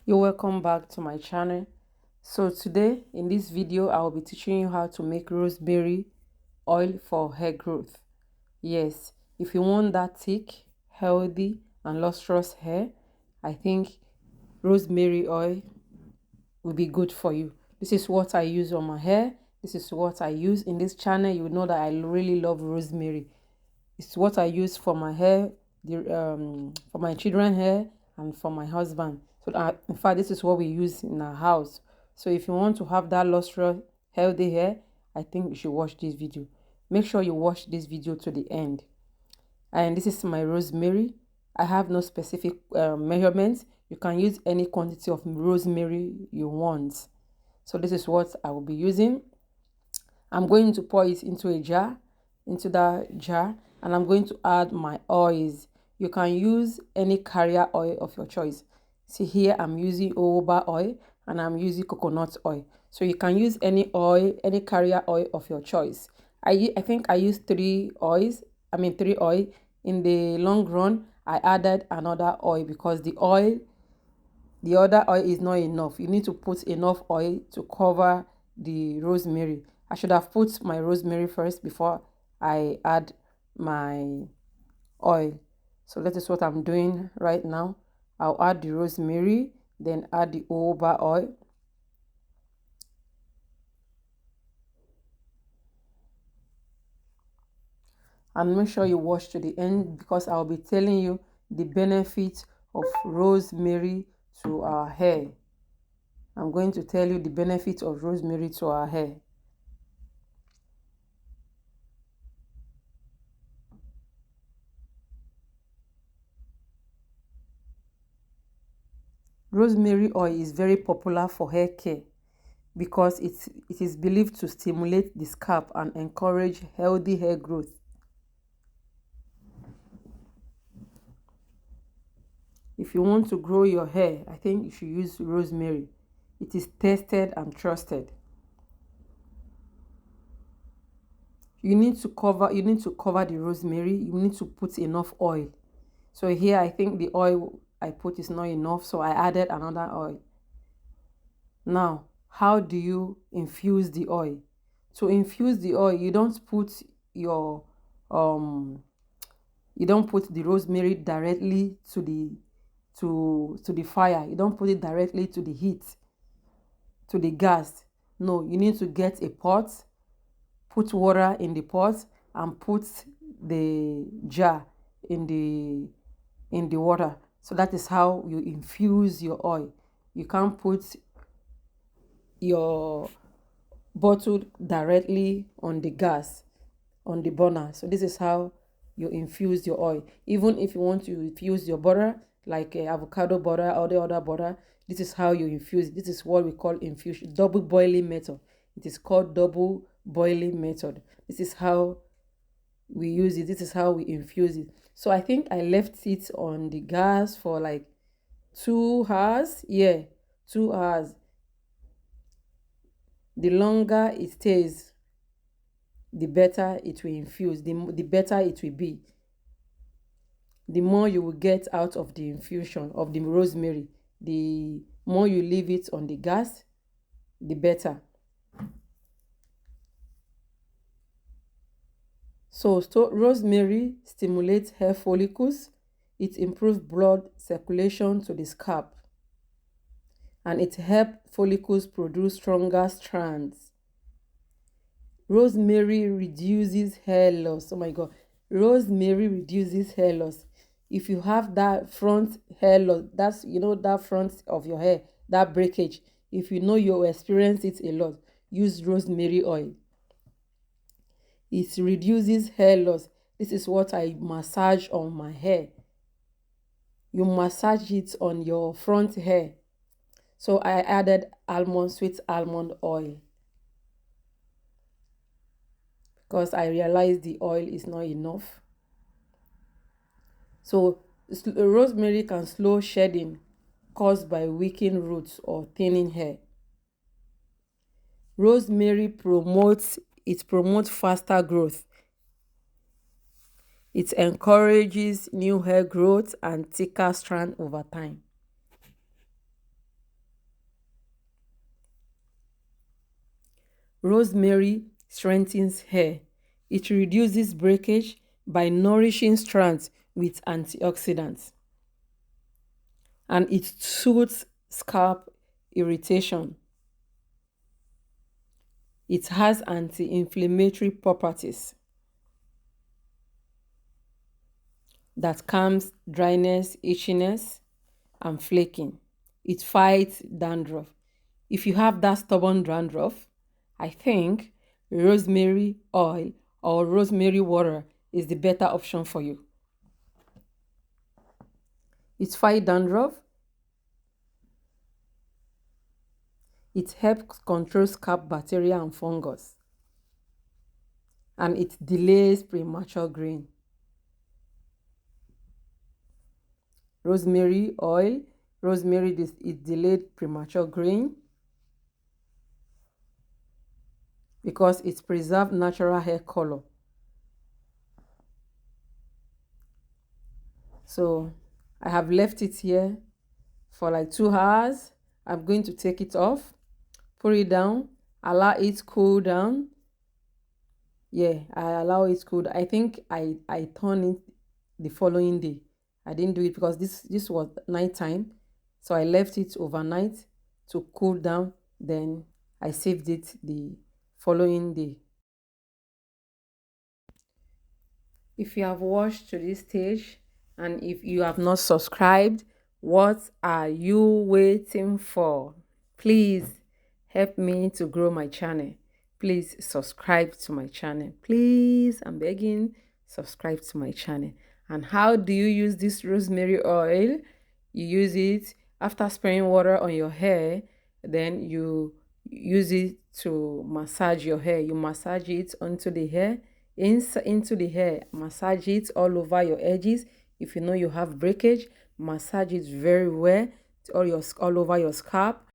You're welcome back to my channel. So today in this video I will be teaching you how to make rosemary oil for hair growth. Yes, if you want that thick, healthy and lustrous hair, I think rosemary oil will be good for you. This is what I use on my hair. This is what I use in this channel. You know that I really love rosemary. It's what I use for my hair, for my children's hair, and for my husband. So in fact, this is what we use in our house. So if you want to have that lustrous, healthy hair, I think you should watch this video. Make sure you watch this video to the end. And this is my rosemary. I have no specific measurements. You can use any quantity of rosemary you want. So this is what I will be using. I'm going to pour it into a jar, into that jar, and I'm going to add my oils. You can use any carrier oil of your choice. See here, I'm using jojoba oil and I'm using coconut oil. So you can use any oil, any carrier oil of your choice. I think I used three oil. In the long run, I added another oil because the other oil is not enough. You need to put enough oil to cover the rosemary. I should have put my rosemary first before I add my oil. So that is what I'm doing right now. I'll add the rosemary, then add the jojoba oil. And make sure you watch to the end because I'll be telling you the benefits of rosemary to our hair. I'm going to tell you the benefits of rosemary to our hair. Rosemary oil is very popular for hair care because it is believed to stimulate the scalp and encourage healthy hair growth. If you want to grow your hair, I think you should use rosemary. It is tested and trusted. You need to cover the rosemary. You need to put enough oil. So here I think the oil I put is not enough, so I added another oil. Now, how do you infuse the oil? To infuse the oil, you don't put the rosemary directly to the fire. You don't put it directly to the heat, to the gas. No, you need to get a pot, put water in the pot, and put the jar in the water. So that is how you infuse your oil. You can't put your bottle directly on the gas, on the burner. So this is how you infuse your oil. Even if you want to infuse your butter, like avocado butter or the other butter, this is how you infuse. This is what we call infusion, double boiling method. It is called double boiling method. This is how we use it. This is how we infuse it. So I think I left it on the gas for like 2 hours. Yeah, 2 hours. The longer it stays, the better it will infuse, the better it will be. The more you will get out of the infusion of the rosemary, the more you leave it on the gas, the better. So rosemary stimulates hair follicles, it improves blood circulation to the scalp, and it helps follicles produce stronger strands. Rosemary reduces hair loss. Oh my God. Rosemary reduces hair loss. If you have that front hair loss, that's, that front of your hair, that breakage, if you know you experience it a lot, use rosemary oil. It reduces hair loss. This is what I massage on my hair. You massage it on your front hair. So I added sweet almond oil because I realized the oil is not enough. So rosemary can slow shedding caused by weakened roots or thinning hair. Rosemary promotes faster growth. It encourages new hair growth and thicker strand over time. Rosemary strengthens hair. It reduces breakage by nourishing strands with antioxidants. And it soothes scalp irritation. It has anti-inflammatory properties that calms dryness, itchiness, and flaking. It fights dandruff. If you have that stubborn dandruff, I think rosemary oil or rosemary water is the better option for you. It fights dandruff. It helps control scalp bacteria and fungus. And it delays premature graying. Rosemary oil. Rosemary it delayed premature graying because it preserves natural hair color. So I have left it here for like 2 hours. I'm going to take it off, put it down, allow it cool down. Yeah, I allow it cool. I think I turn it the following day. I didn't do it because this was nighttime, so I left it overnight to cool down. Then I saved it the following day. If you have watched to this stage and if you have not subscribed, what are you waiting for? Please help me to grow my channel. Please subscribe to my channel. Please, I'm begging, subscribe to my channel. And how do you use this rosemary oil? You use it after spraying water on your hair, then you use it to massage your hair. You massage it onto the hair, into the hair. Massage it all over your edges. If you know you have breakage, massage it very well all over your scalp.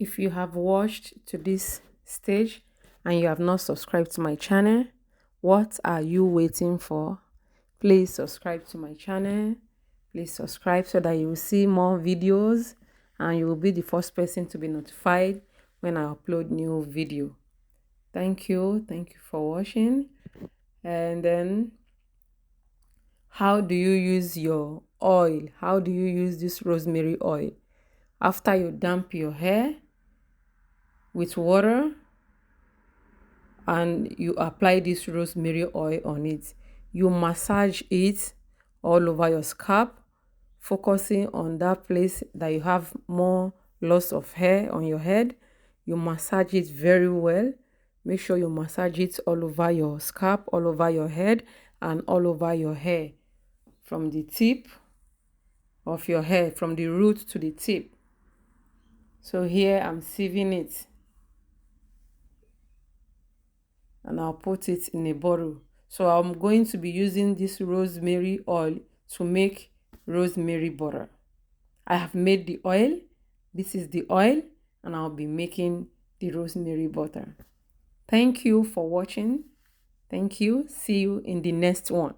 If you have watched to this stage and you have not subscribed to my channel, what are you waiting for? Please subscribe to my channel. Please subscribe so that you will see more videos and you will be the first person to be notified when I upload new video. Thank you for watching. And then, how do you use your oil? How do you use this rosemary oil? After you damp your hair with water and you apply this rosemary oil on it, you massage it all over your scalp, focusing on that place that you have more loss of hair on your head. You massage it very well. Make sure you massage it all over your scalp, all over your head, and all over your hair, from the tip of your hair, from the root to the tip. So here I'm sieving it and I'll put it in a bottle. So I'm going to be using this rosemary oil to make rosemary butter. I have made the oil. This is the oil, and I'll be making the rosemary butter. Thank you for watching. Thank you. See you in the next one.